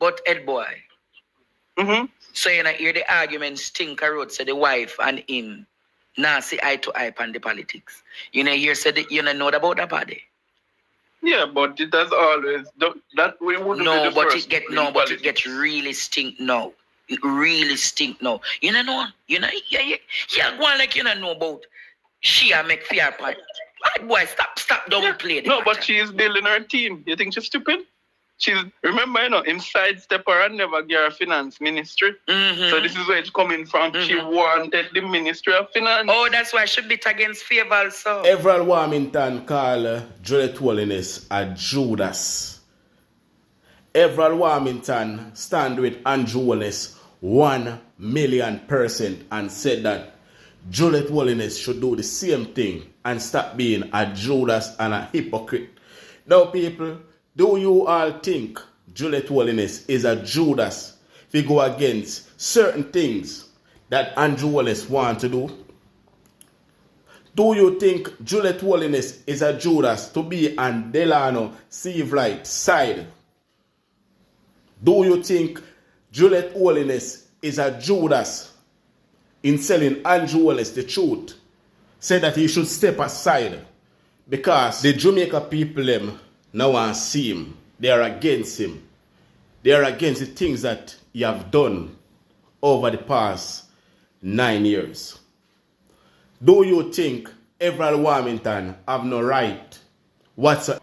But Ed boy. Mm-hmm. So you know, hear the arguments Tinker Road said the wife and him now see eye to eye on the politics. You know, here said you know about that body. Yeah, but it has always that we wouldn't be the first. But it gets really stink now. It really stink now. You know, yeah, go on like you know about she make fair part. Right, boy, stop downplay the No, but she is building her team. You think she's stupid? Remember, him sidestep her and never get her finance ministry. Mm-hmm. So this is where it's coming from. Mm-hmm. She wanted the ministry of finance. Oh, that's why she bit against favor also. Everald Warminton called Juliet Holness a Judas. Everald Warminton stand with Andrew Holness 1,000,000% and said that Juliet Holness should do the same thing and stop being a Judas and a hypocrite. Now, people, do you all think Juliet Holness is a Judas if he go against certain things that Andrew Holness want to do? Do you think Juliet Holness is a Judas to be on Delano Seavlight side? Do you think Juliet Holness is a Judas in selling Andrew Holness the truth? Say that he should step aside because the Jamaica people them now want to see him. They are against him. They are against the things that he have done over the past 9 years. Do you think Everald Warminton have no right whatsoever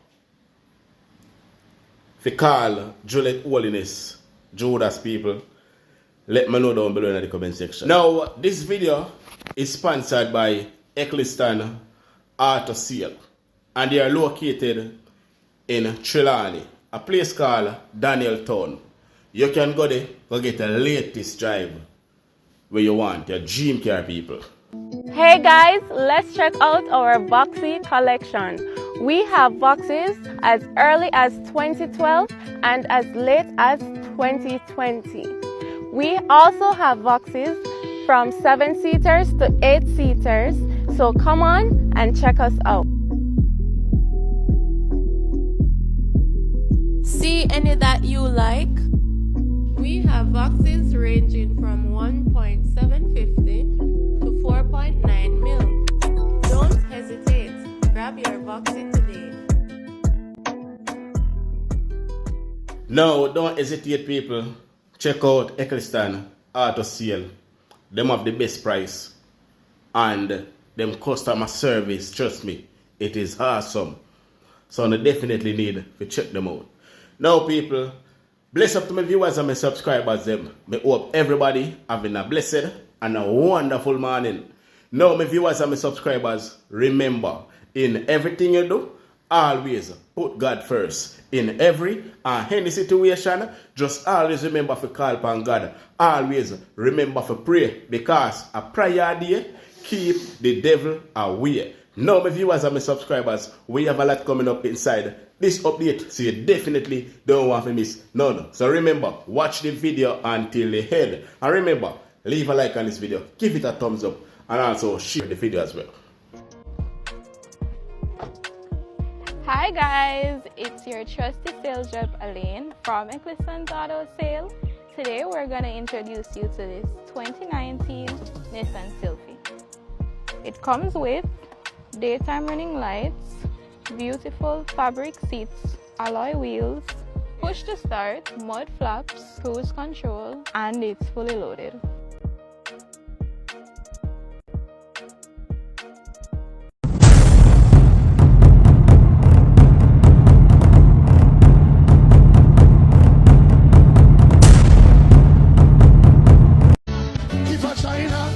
to call Juliet Holness Judas, people? Let me know down below in the comment section. Now, this video is sponsored by Ekistan Auto Sale, and they are located in Trelawney, a place called Danieltown. You can go there, go get the latest drive where you want, your dream car, people. Hey guys, let's check out our Voxy collection. We have boxes as early as 2012 and as late as 2020. We also have boxes from 7-seaters to 8-seaters, so come on and check us out. See any that you like? We have boxes ranging from 1.750 to 4.9 mil. Don't hesitate. Grab your boxy today. No, don't hesitate, people. Check out Ekistan Auto Sale. Them have the best price. And them customer service, trust me, it is awesome. So I definitely need to check them out. Now, people, bless up to my viewers and my subscribers them. I hope everybody having a blessed and a wonderful morning. Now, my viewers and my subscribers, remember, in everything you do, always put God first. In every and any situation, just always remember to call upon God. Always remember to pray, because a prayer day keep the devil away. Now, my viewers and my subscribers, we have a lot coming up inside this update, so you definitely don't want to miss none. So remember, watch the video until the end. And remember, leave a like on this video, give it a thumbs up, and also share the video as well. Hi guys, it's your trusty sales rep Elaine from Ekistan Auto Sale. Today we're going to introduce you to this 2019 Nissan Sylphy. It comes with daytime running lights, beautiful fabric seats, alloy wheels, push to start, mud flaps, cruise control, and it's fully loaded. If a China,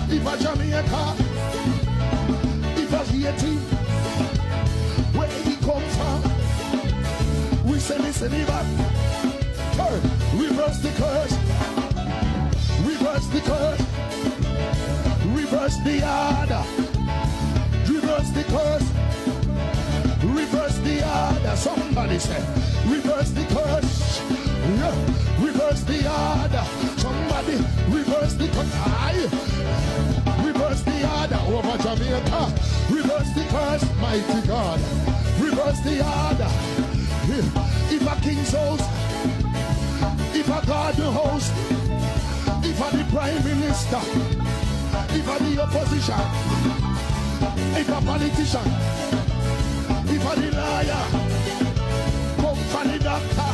if a Jamaica, if a Haiti, where he comes from, we say listen back. Hey, reverse the curse, reverse the curse, reverse the order, reverse the curse, reverse the order. Somebody say, reverse the curse, yeah, reverse the order. Somebody reverse the curse. Aye. Reverse the order over Jamaica. Reverse the curse, mighty God. Reverse the order. If a king's house If I guard the house, if I the prime minister, if I the opposition, if a politician, if I the lawyer, come from the doctor,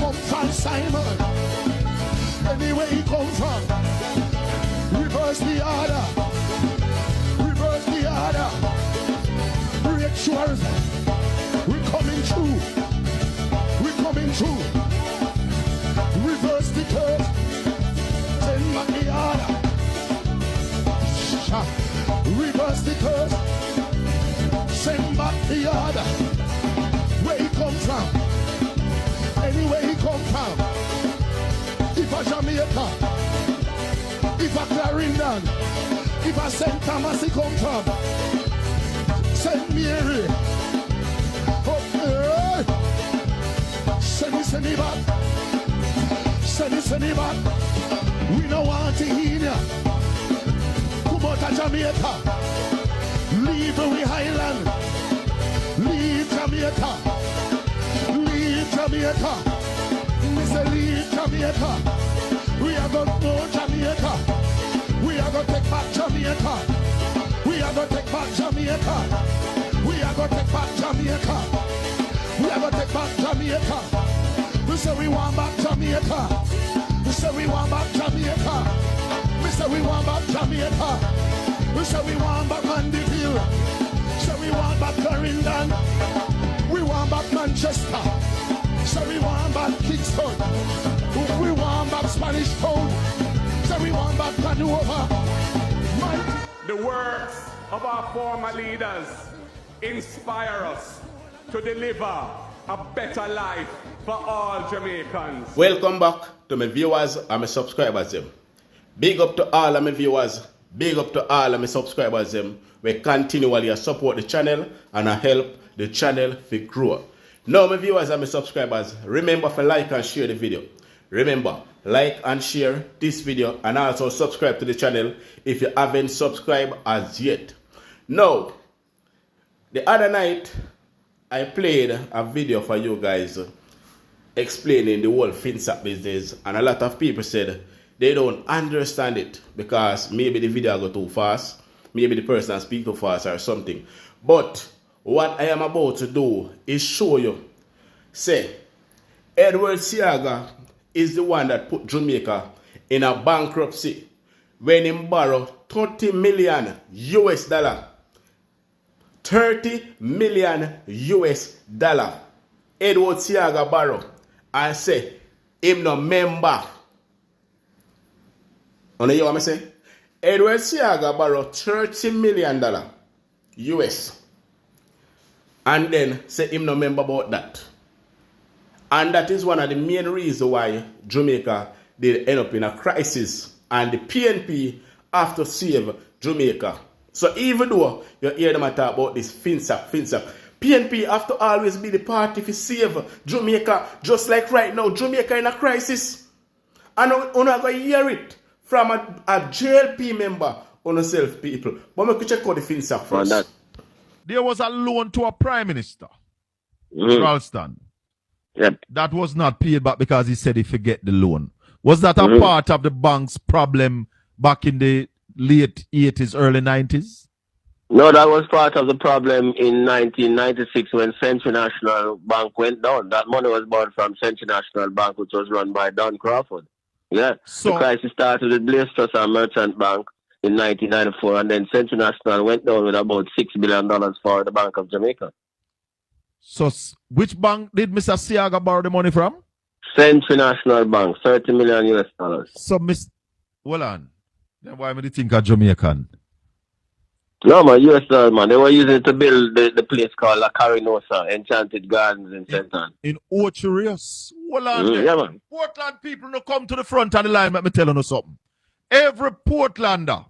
come from Simon, anywhere he come from, reverse the order, reverse the order, break sure we're coming through, we're coming through, reverse the curve, send back the order, reverse the curve, send back the order, where he come from, anywhere he come from, if a Jamaica, if a Clarendon, if a St. Thomas he come from, St. Mary, okay, send me back, send me back, we don't want to hear ya. Come out of Jamaica, leave we Highland, leave Jamaica, leave Jamaica, we say leave Jamaica, we are going to know Jamaica, we are going to take back Jamaica, we are going to take back Jamaica, we are going to take back Jamaica, we are going to take back Jamaica, we say we want back Jamaica, we say we want back Jamaica, we say we want back Jamaica, we say we want back Mandeville, say we want back Clarendon, we want back Manchester, say we want back Kingston, we want back Spanish Town, say we want back Canova. The works of our former leaders inspire us to deliver a better life for all Jamaicans. Welcome back to my viewers and my subscribers them. Big up to all of my viewers, big up to all of my subscribers them. We continually support the channel and help the channel to grow. Now my viewers and my subscribers, remember to like and share the video. Remember, like and share this video and also subscribe to the channel if you haven't subscribed as yet. Now, the other night I played a video for you guys explaining the whole Finsac business, and a lot of people said they don't understand it because maybe the video go too fast, maybe the person speak too fast or something. But what I am about to do is show you, say, Edward Siaga is the one that put Jamaica in a bankruptcy when he borrowed 30 million US dollar. 30 million US dollar. Edward Siaga borrow and say him no member. You know what I say? Edward Siaga borrow $30 million US. And then say him no member about that. And that is one of the main reasons why Jamaica did end up in a crisis. And the PNP have to save Jamaica. So even though you hear them talk about this Finsac, PNP have to always be the party to save Jamaica. Just like right now, Jamaica in a crisis. And you're not going to hear it from a JLP member on yourself, people. But we could check out the Finsac first. There was a loan to a prime minister, Ralston. Yep. That was not paid back because he said he forget the loan. Was that a part of the bank's problem back in the late 80s, early 90s? No, that was part of the problem in 1996 when Central National Bank went down. That money was borrowed from Central National Bank, which was run by Don Crawford. Yeah. So, the crisis started with Blaze Trust and Merchant Bank in 1994, and then Central National went down with about $6 billion for the Bank of Jamaica. So, which bank did Mr. Siaga borrow the money from? Central National Bank, $30 million US. So, hold on. Then why would you think of Jamaican? No, man, US dollar, man. They were using it to build the place called La Carinosa, Enchanted Gardens in St. Ann. In Ocherius. Hold on. Yeah, man. Portland people no come to the front of the line, let me tell you something. Every Portlander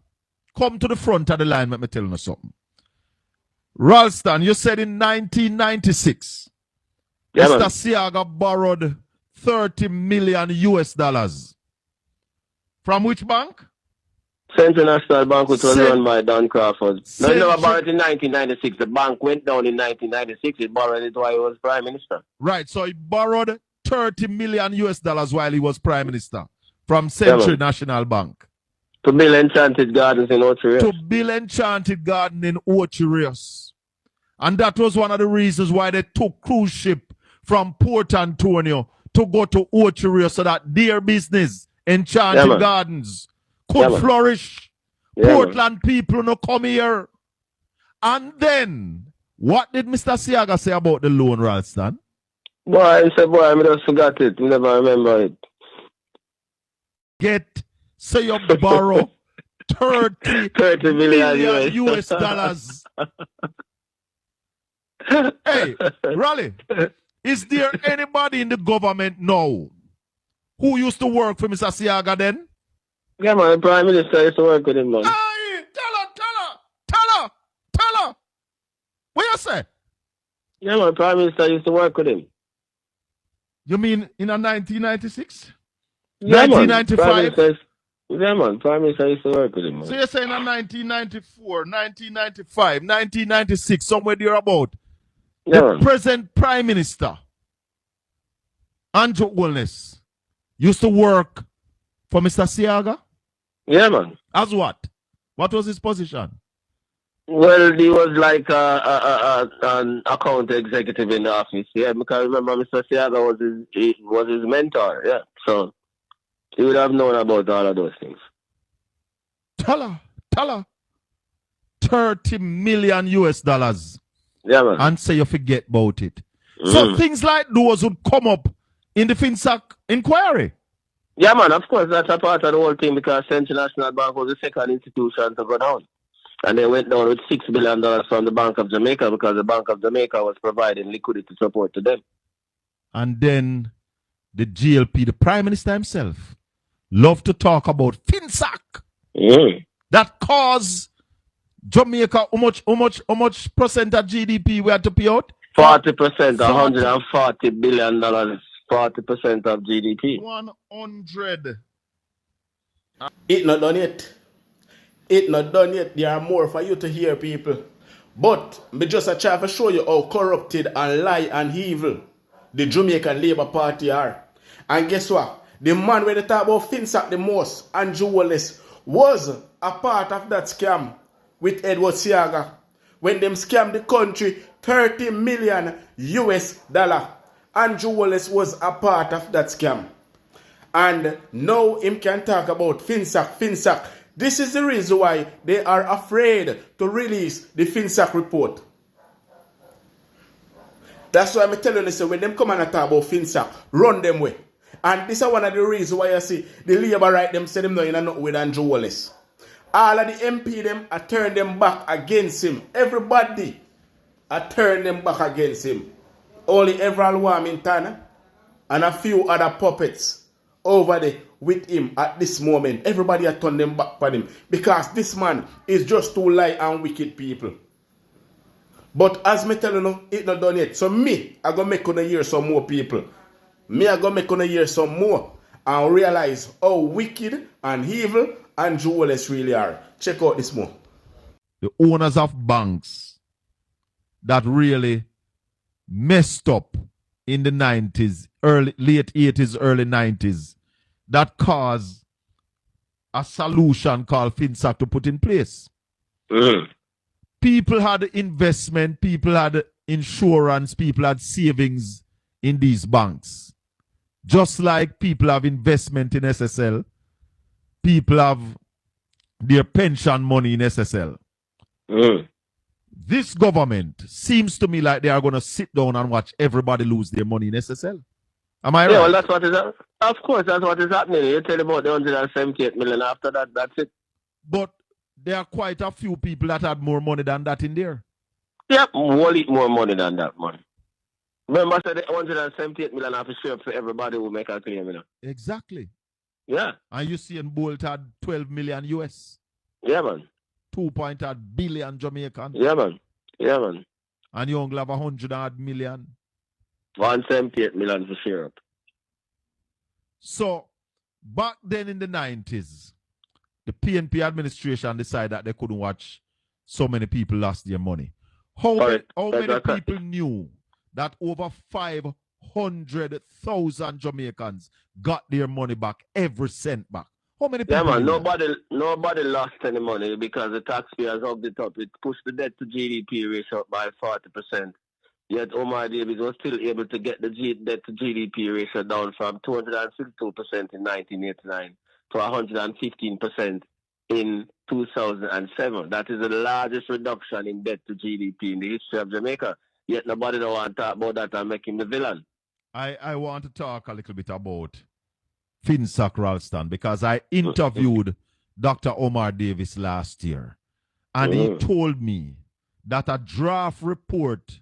come to the front of the line, let me tell you something. Ralston, you said in 1996, Mr. Siaga borrowed $30 million US. From which bank? Central National Bank, which was run by Don Crawford. No, he never borrowed in 1996. The bank went down in 1996. He borrowed it while he was Prime Minister. Right, so he borrowed $30 million while he was Prime Minister from Century National Bank. To build Enchanted Gardens in Ocherius. To build Enchanted Garden in Ocherius. And that was one of the reasons why they took cruise ship from Port Antonio to go to Ocherius so that their business, Enchanted Gardens, could flourish. Portland people no come here. And then, what did Mr. Siaga say about the loan, Ralston? Boy, he said, boy, I just forgot it. We never remember it. So you borrow 30 million US dollars. Hey, Raleigh, is there anybody in the government now who used to work for Mr. Siaga then? Yeah, man, the Prime Minister used to work with him, man. Hey, tell her. What you say? Yeah, man, the Prime Minister used to work with him. You mean in a 1996? Yeah, 1995? Yeah, man, Prime Minister used to work with him, man. So you're saying in 1994, 1995, 1996, somewhere thereabout, the present Prime Minister, Andrew Holness, used to work for Mr. Siaga? Yeah, man. As what? What was his position? Well, he was like an account executive in the office, yeah, because remember Mr. Siaga was his mentor, yeah. So he would have known about all of those things. Tell her. $30 million US dollars. Yeah, man. And say you forget about it. So things like those would come up in the Finsac inquiry. Yeah, man, of course, that's a part of the whole thing because Central National Bank was the second institution to go down. And they went down with $6 billion from the Bank of Jamaica because the Bank of Jamaica was providing liquidity support to them. And then the GLP, the Prime Minister himself, loved to talk about Finsac. That caused Jamaica, how much percent of GDP we had to pay out? 40%, $140 billion, 40% of GDP. 100. It's not done yet. It's not done yet. There are more for you to hear, people. But me just a try to show you how corrupted and lie and evil the Jamaican Labour Party are. And guess what? The man where they talk about Finsac the most, Andrew Holness, was a part of that scam with Edward Siaga when them scammed the country $30 million US dollar. Andrew Holness was a part of that scam. And now him can talk about Finsac. This is the reason why they are afraid to release the Finsac report. That's why I'm telling you, so when them come and talk about Finsac, run them way. And this is one of the reasons why I see the Labour right them say them no in a note with Andrew Holness. All of the MP them are turn them back against him. Everybody are turn them back against him. Only Everald Warminton and a few other puppets over there with him at this moment. Everybody are turn them back on him. Because this man is just too lie and wicked people. But as me tell you, it's not done yet. So me, I gonna make you hear some more people. Me, I gonna make you hear some more. And realize how wicked and evil Andrew Holness really are. Check out this more. The owners of banks that really messed up in the 90s, late 80s, early 90s, that caused a solution called Finsac to put in place. People had investment, people had insurance, people had savings in these banks. Just like people have investment in SSL, people have their pension money in SSL. This government seems to me like they are going to sit down and watch everybody lose their money in SSL. Am I right? Yeah, well, that's what is happening. Of course, that's what is happening. You tell about the 178 million. After that, that's it. But there are quite a few people that had more money than that in there. Yep, whole heap more money than that, man. Remember, I said the 178 million have to share for everybody who make a claim, you know. Exactly. Yeah. And you see, Bolt had 12 million US. Yeah, man. 2.8 billion Jamaican. Yeah, man. Yeah, man. And you only have 100 million. 178 million for share up. So, back then in the 90s, the PNP administration decided that they couldn't watch so many people lost their money. How many people knew that over 500 100,000 Jamaicans got their money back, every cent back. How many people? Yeah, man, nobody lost any money because the taxpayers upped it up. It pushed the debt to GDP ratio up by 40%. Yet Omar Davis was still able to get the debt to GDP ratio down from 252% in 1989 to 115% in 2007. That is the largest reduction in debt to GDP in the history of Jamaica. Yet nobody don't want to talk about that and make him the villain. I want to talk a little bit about Finsac Ralston because I interviewed Dr. Omar Davis last year. And he told me that a draft report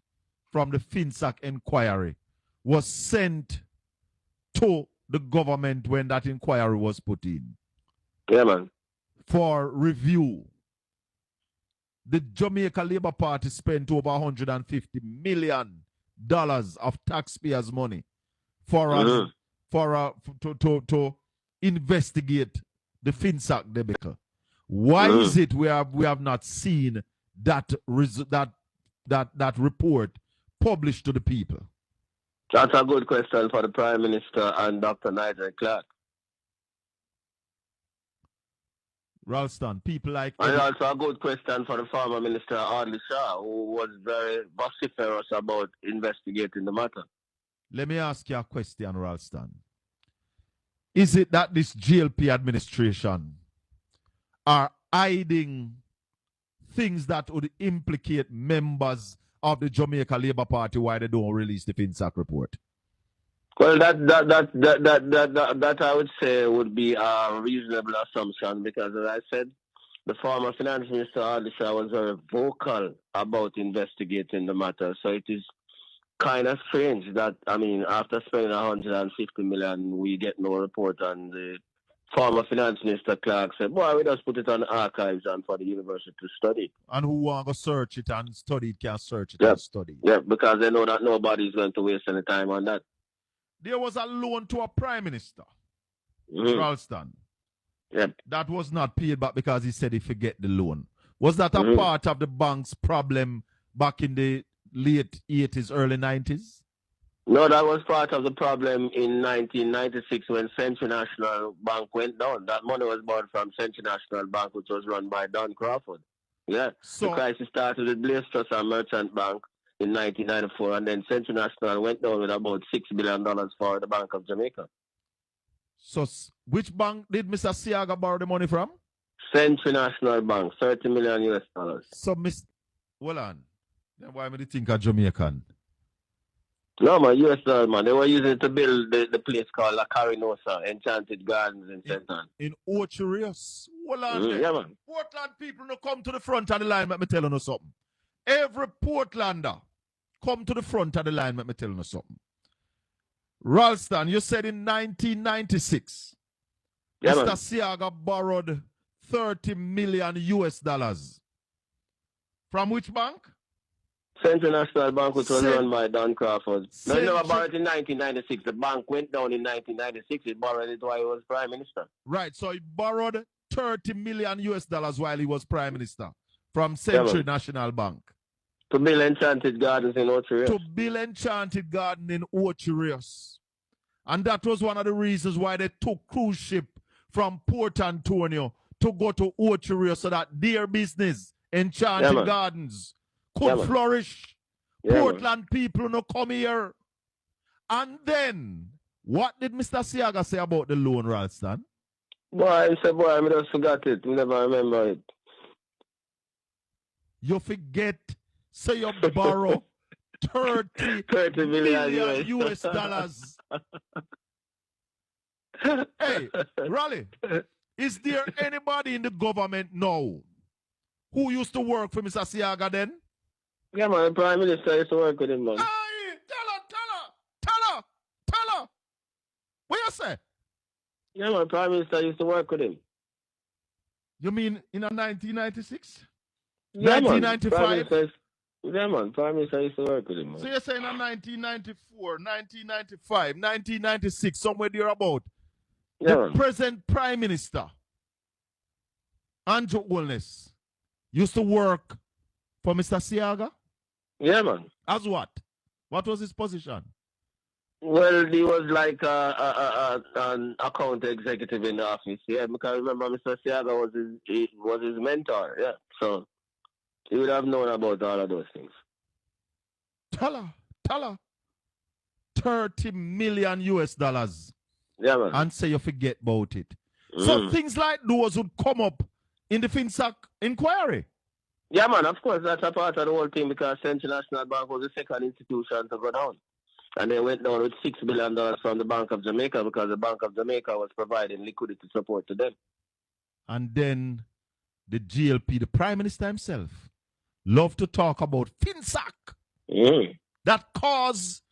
from the Finsac inquiry was sent to the government when that inquiry was put in. Yeah, man. For review. The Jamaica Labour Party spent over $150 million of taxpayers' money for us to investigate the Finsac debacle. Why is it we have not seen that report published to the people? That's a good question for the Prime Minister and Dr. Nigel Clark. Ralston, people like... And also a good question for the former Minister Audley Shaw, who was very vociferous about investigating the matter. Let me ask you a question, Ralston. Is it that this GLP administration are hiding things that would implicate members of the Jamaica Labour Party why they don't release the Finsac report? Well, that I would say would be a reasonable assumption because, as I said, the former Finance Minister Audley Shaw was very vocal about investigating the matter. So it is kind of strange that, I mean, after spending $150 million, we get no report, and the former Finance Minister Clark said, boy, we just put it on the archives and for the university to study. And who want to search it and study it can search it and study. Yeah, because they know that nobody is going to waste any time on that. There was a loan to a Prime Minister, Ralston. Yep. That was not paid back because he said he forget the loan. Was that a part of the bank's problem back in the late 80s, early 90s? No, that was part of the problem in 1996 when Central National Bank went down. That money was borrowed from Central National Bank, which was run by Don Crawford. Yeah. So, the crisis started with Blaze Trust and Merchant Bank in 1994, and then Central National went down with about $6 billion for the Bank of Jamaica. So, which bank did Mr. Siaga borrow the money from? Central National Bank, $30 million US. So, hold on. Then why do you think a Jamaican? No, man, US dollar, man. They were using it to build the place called La Carinosa, Enchanted Gardens in St. Ann. In Ocherius. Hold on. Yeah, man. Portland people no come to the front of the line, let me tell you something. Every Portlander come to the front of the line, let me tell you something. Ralston, you said in 1996, Mr. Siaga borrowed $30 million US. From which bank? Central National Bank, which was run by Don Crawford. No, he never borrowed in 1996. The bank went down in 1996. He borrowed it while he was Prime Minister. Right, so he borrowed $30 million US while he was Prime Minister from Central National Bank. To build Enchanted Gardens in Ocherius. To build Enchanted Garden in Ocherius. And that was one of the reasons why they took cruise ship from Port Antonio to go to Ocherius so that their business, Enchanted Gardens, could flourish. Portland people no come here. And then, what did Mr. Siaga say about the loan, Ralston? Boy, he said, boy, I just forgot it. We never remember it. You forget, so you borrow $30 million US. Hey, Raleigh, is there anybody in the government now who used to work for Mr. Siaga then? Yeah, man, the Prime Minister used to work with him, man. Hey, tell her. What you say? Yeah, man, Prime Minister used to work with him. You mean in 1996? Yeah, 1995? Yeah, man, Prime Minister used to work with him, man. So you're saying in 1994, 1995, 1996, somewhere there about, the present Prime Minister, Andrew Holness, used to work for Mr. Siaga? Yeah, man. As what? What was his position? Well, he was like an account executive in the office, yeah, because remember Mr. Siaga was his mentor, yeah. So he would have known about all of those things. Tell her. 30 million US dollars. Yeah, man. And say you forget about it. So things like those would come up in the Finsac inquiry. Yeah, man, of course, that's a part of the whole thing because Central National Bank was the second institution to go down. And they went down with $6 billion from the Bank of Jamaica because the Bank of Jamaica was providing liquidity support to them. And then the GLP, the Prime Minister himself, loved to talk about Finsac. That caused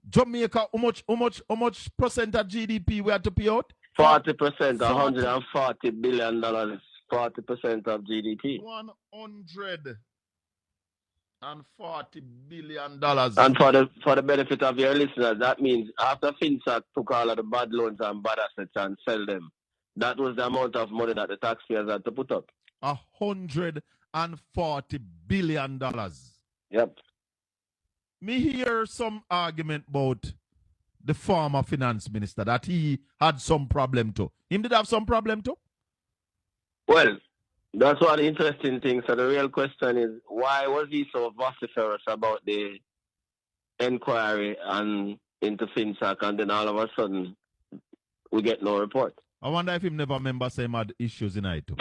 Jamaica, how much percent of GDP we had to pay out? 40%, $140 billion, 40% of GDP. $140 billion. And for the benefit of your listeners, that means after Finsac took all of the bad loans and bad assets and sell them, that was the amount of money that the taxpayers had to put up. $140 billion. Yep. Me hear some argument about the former finance minister that he had some problem too. Him did have some problem too? Well, that's one interesting thing. So the real question is, why was he so vociferous about the inquiry and into Finsac, and then all of a sudden we get no report? I wonder if him never remember saying had issues in it too.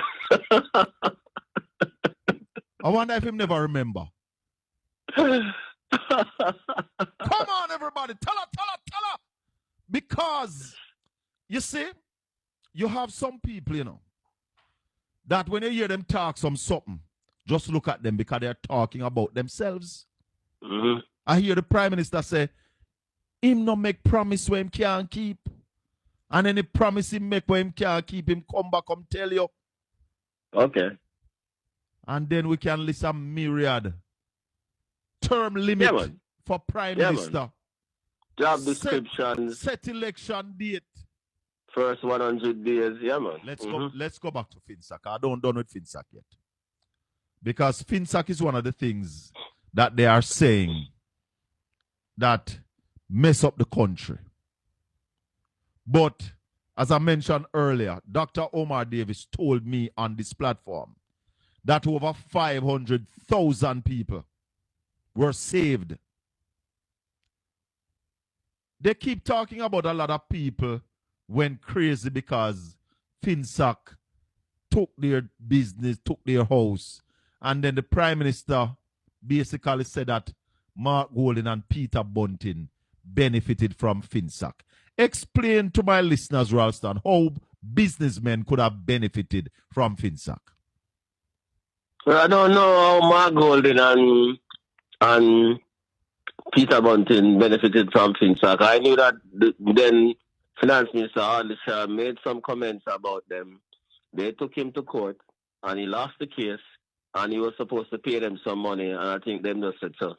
I wonder if him never remember. Come on, everybody. Tell her. Because, you see, you have some people, that when you hear them talk something, just look at them because they're talking about themselves. I hear the Prime Minister say, him no make promise where him can't keep. And any promise him make where him can't keep, him come back, come tell you. Okay. And then we can list a myriad term limit for Prime Minister. Man. Job descriptions. Set election date. First 100 days, yeah, man. Let's go back to Finsac. I don't done with Finsac yet. Because Finsac is one of the things that they are saying that mess up the country. But, as I mentioned earlier, Dr. Omar Davis told me on this platform that over 500,000 people were saved. They keep talking about a lot of people went crazy because Finsac took their business, took their house. And then the Prime Minister basically said that Mark Golden and Peter Bunting benefited from Finsac. Explain to my listeners, Ralston, how businessmen could have benefited from Finsac. Well, I don't know how Mark Golden and Peter Bunting benefited from Finsac. I knew that then Finance Minister Holness made some comments about them. They took him to court and he lost the case and he was supposed to pay them some money, and I think them just said so.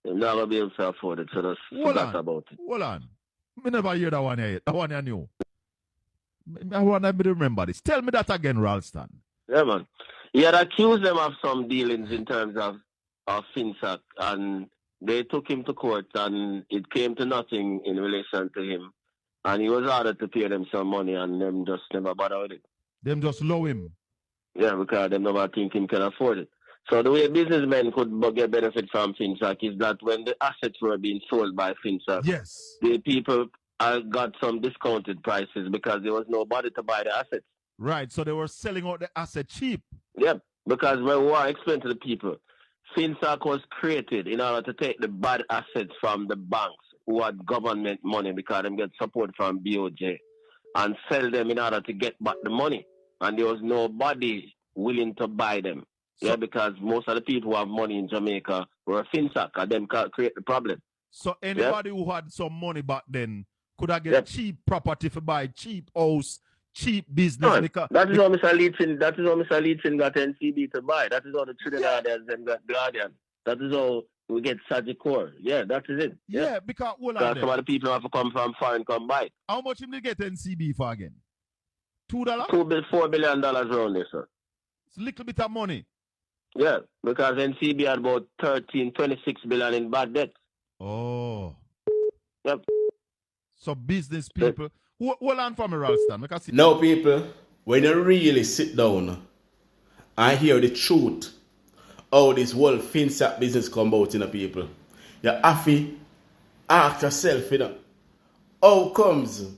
They're not going to be able to afford it, so just forgot about it. Hold on. I never hear that one yet. That one I knew. I want to remember this. Tell me that again, Ralston. Yeah, man. He had accused them of some dealings in terms of Finsac, and they took him to court and it came to nothing in relation to him. And he was ordered to pay them some money and them just never bothered with it. Them just low him. Yeah, because them never think him can afford it. So the way businessmen could get benefit from Finsac is that when the assets were being sold by Finsac, yes, the people got some discounted prices because there was nobody to buy the assets. Right, so they were selling out the asset cheap. Yep, because when we want to explain to the people, Finsac was created in order to take the bad assets from the banks who had government money because they get support from BOJ and sell them in order to get back the money. And there was nobody willing to buy them. So, because most of the people who have money in Jamaica were Finsac and them can't create the problem. So anybody who had some money back then could have get cheap property to buy, cheap house, cheap business. No, because that is how Mr. Leeton got NCB to buy. That is how the Trinidadians and got Guardian. That is how we get Sagicor. Yeah, that is it. Yeah, because some of the people have to come from foreign come buy. How much did they get NCB for again? $2? $4 billion around there, sir. It's a little bit of money. Yeah, because NCB had about 26 billion in bad debt. Oh. Yep. So business people. Hold on for me, Ralston. Make I see. Now, people, when you really sit down and hear the truth, how this whole Finsac business come out, people, you have to ask yourself, how comes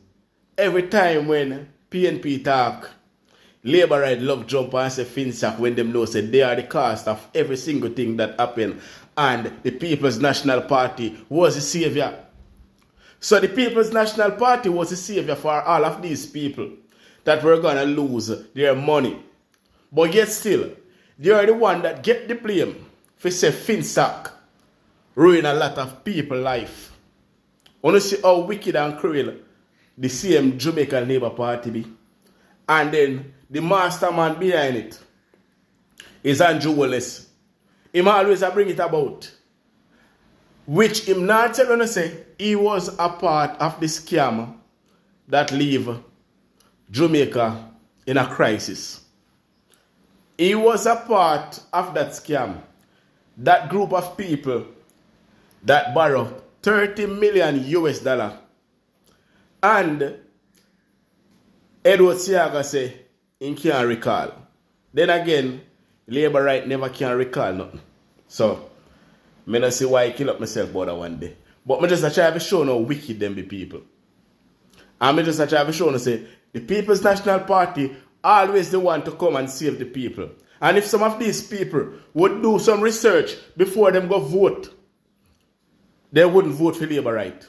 every time when PNP talk, Labour right love jump and say Finsac when them know say they are the cost of every single thing that happened, and the People's National Party was the savior. So the People's National Party was the savior for all of these people that were gonna lose their money. But yet still, they are the one that get the blame for say Finsac ruin a lot of people's life. Want to see how wicked and cruel the same Jamaica Labour Party be. And then the mastermind behind it is Holness. Him always bring it about. Which him not tell you say he was a part of the scam that leave Jamaica in a crisis. He was a part of that scam. That group of people that borrow 30 million US dollar. And Edward Siaga say he can't recall. Then again, Labour right never can recall nothing. So, I don't see why I kill up myself about that one day. But I just try to show how wicked them be people. And I just try to show say the People's National Party always the one to come and save the people. And if some of these people would do some research before them go vote, they wouldn't vote for Labour right.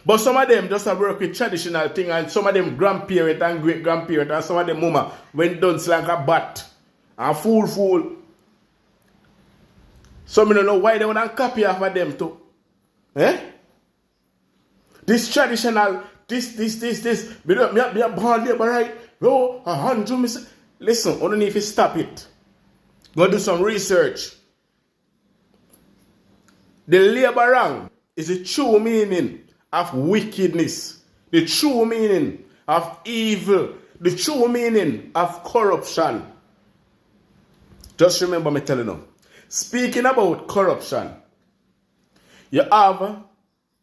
But some of them just work with traditional thing, and some of them grandparent and great-grandparent, and some of them mama went down like a bat. And fool. Some don't know why they want to copy off of them too. Eh? This traditional, this. Me a born Labour right. No, 100%. Listen, I don't need to stop it. Go do some research. The Labour wrong is the true meaning of wickedness, the true meaning of evil, the true meaning of corruption. Just remember me telling you. Speaking about corruption, you have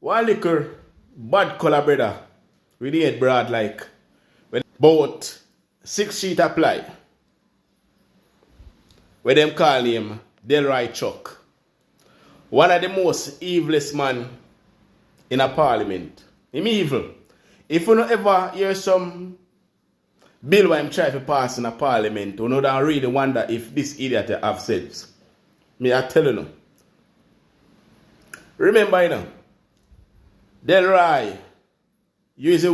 one little bad color brother with the head broad like with both 6 sheet apply. Where them call him Delroy Chuck. One of the most evilest man in a parliament. Him evil. If you don't ever hear some bill where I'm trying to pass in a parliament, you know don't really wonder if this idiot have sense. Me I tell you. Remember, Delroy, you is the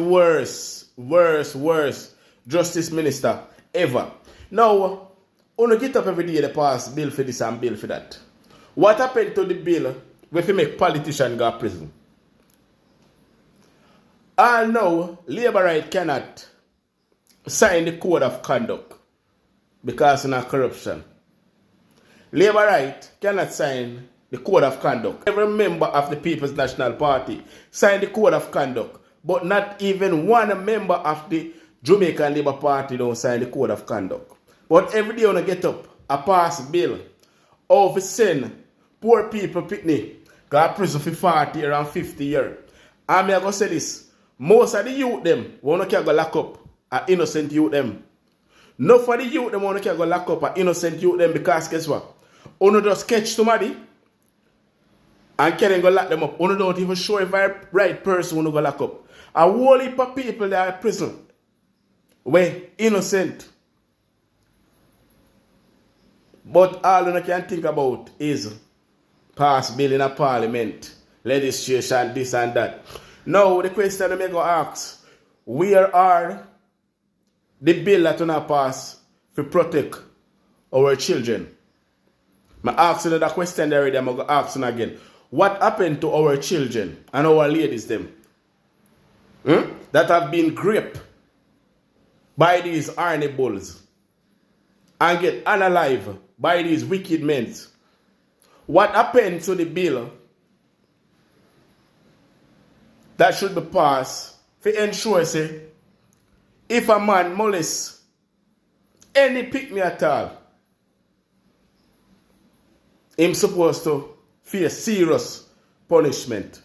worst justice minister ever. Now, you get up every day to pass bill for this and bill for that. What happened to the bill if you make politicians go to prison? All now, Labour right cannot sign the code of conduct because of corruption. Labour right cannot sign the code of conduct. Every member of the People's National Party signed the code of conduct, but not even one member of the Jamaican Labour Party don't sign the code of conduct. But every day when I get up, I pass bill of send poor people picnic go to prison for 40 around 50 years. And I go say this. Most of the youth them want to go lock up are innocent youth them. Not for the youth them want to go lock up are innocent youth them because guess what? Uno just catch somebody and can go lock them up. Uno don't even show if the right person want to go lock up. A whole heap of people that are in prison were innocent. But all you can think about is pass bill in a parliament, legislation, this and that. Now the question I may go ask, where are the bill that will not pass to protect our children? I ask you that question already, I'm going to ask you again. What happened to our children and our ladies them? That have been gripped by these army bulls and get unalive by these wicked men? What happened to the bill that should be passed to ensure, say, if a man molests any picnic at all, him supposed to face serious punishment?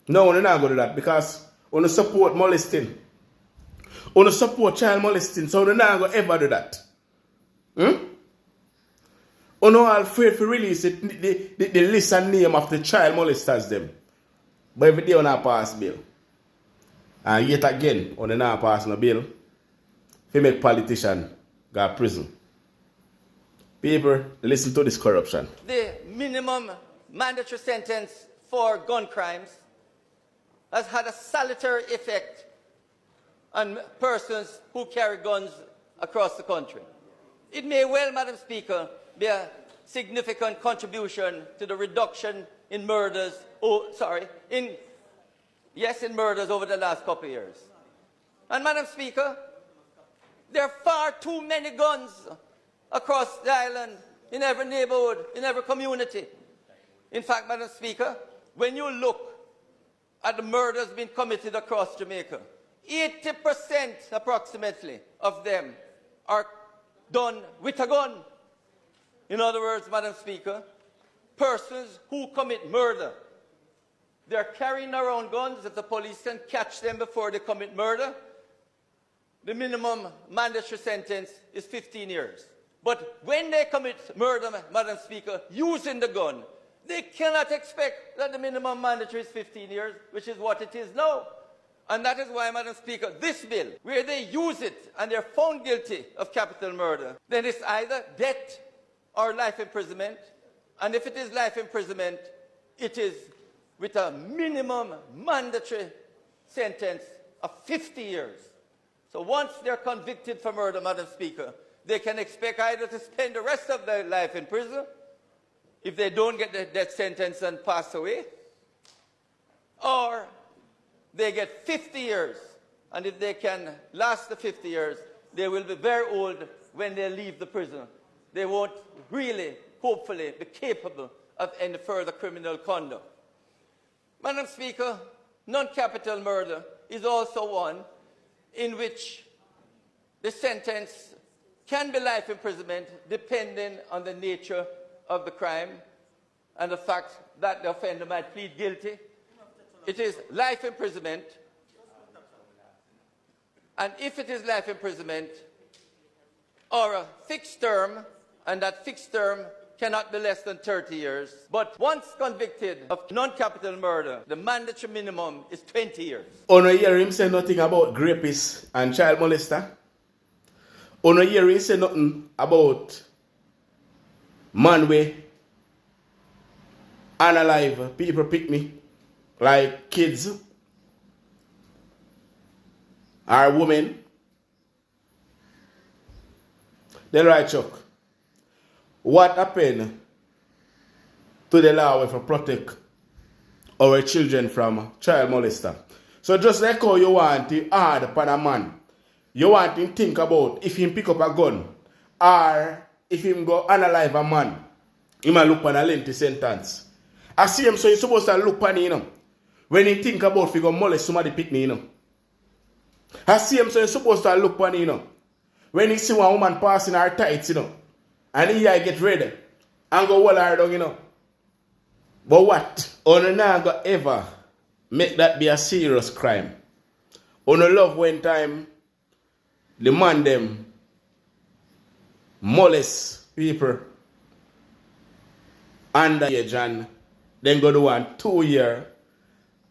No, we're not going to do that because On support molesting. On support child molesting. So you not gonna ever do that. On all afraid to release it, the list and name of the child molesters them. But every day on a pass bill. And yet again, on the not pass no bill, they make politician go to prison. People, listen to this corruption. The minimum mandatory sentence for gun crimes has had a salutary effect on persons who carry guns across the country. It may well, Madam Speaker, be a significant contribution to the reduction in murders, in murders over the last couple of years. And Madam Speaker, there are far too many guns across the island, in every neighborhood, in every community. In fact, Madam Speaker, when you look at the murders being committed across Jamaica, 80% approximately of them are done with a gun. In other words, Madam Speaker, persons who commit murder, they're carrying around guns. If the police can catch them before they commit murder, the minimum mandatory sentence is 15 years. But when they commit murder, Madam Speaker, using the gun, they cannot expect that the minimum mandatory is 15 years, which is what it is now. And that is why, Madam Speaker, this bill, where they use it and they're found guilty of capital murder, then it's either death or life imprisonment. And if it is life imprisonment, it is with a minimum mandatory sentence of 50 years. So once they're convicted for murder, Madam Speaker, they can expect either to spend the rest of their life in prison, if they don't get the death sentence and pass away, or they get 50 years. And if they can last the 50 years, they will be very old when they leave the prison. They won't really, hopefully, be capable of any further criminal conduct. Madam Speaker, non-capital murder is also one in which the sentence can be life imprisonment depending on the nature of the crime and the fact that the offender might plead guilty. It is life imprisonment, and if it is life imprisonment or a fixed term, and that fixed term cannot be less than 30 years, but once convicted of non-capital murder, the mandatory minimum is 20 years. On hear him say nothing about rapists and child molester. On hear him say nothing about man way unalive people pick me like kids or women. Then right, Chuck. What happened to the law to protect our children from child molester? So just like how you want to hard upon a man, you want to think about if he pick up a gun or if him go unalive a man, he might look on a lengthy sentence. I see him, so he's supposed to look on him when he think about if he go molest somebody pick me, I see him, so he's supposed to look on him when he see one woman passing her tights, and he get ready and go well her down, But what? On not go ever make that be a serious crime. On love when time the man them molest people underage and then go to 1 2 year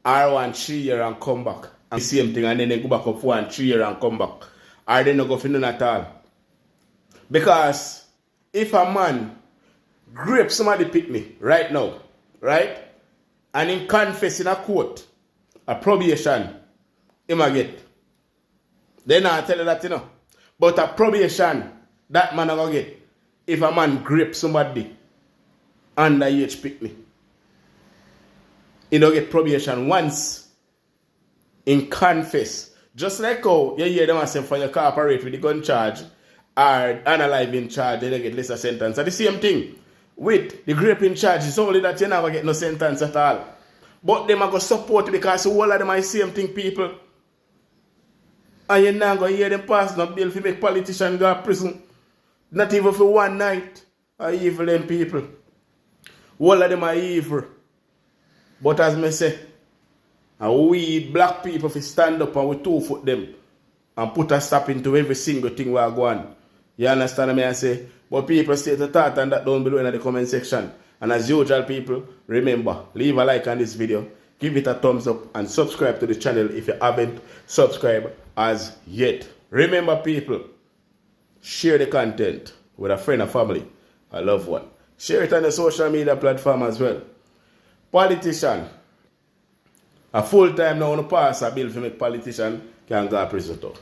or 1 3 year and come back. And the same thing, and then they go back up 1 3 year and come back. Or they no go for none at all. Because if a man grape somebody pick me right now, right? And he confess in a court, a probation, he might get. Then I tell you that, But a probation, that man will get. If a man grape somebody underage pick me, he don't get probation once in confess. Just like how you hear them say for your cooperate with the gun charge or unalive in charge, they don't get lesser sentence. And the same thing with the grape in charge, it's only that you never get no sentence at all. But them are going to support it because all of them are the same thing, people. And you're not going to hear them pass no bill to make politicians go to prison. Not even for one night. Are evil them people. All of them are evil. But as me say, And we black people if we stand up and we 2 foot them and put a stop into every single thing we are going. You understand me? I say, but people stay to thought and that down below in the comment section. And as usual, people, remember, leave a like on this video, give it a thumbs up, and subscribe to the channel if you haven't subscribed as yet. Remember, people, share the content with a friend or family, a loved one. Share it on the social media platform as well. Politician, a full time now on the pass a bill to make politician can go to prison too.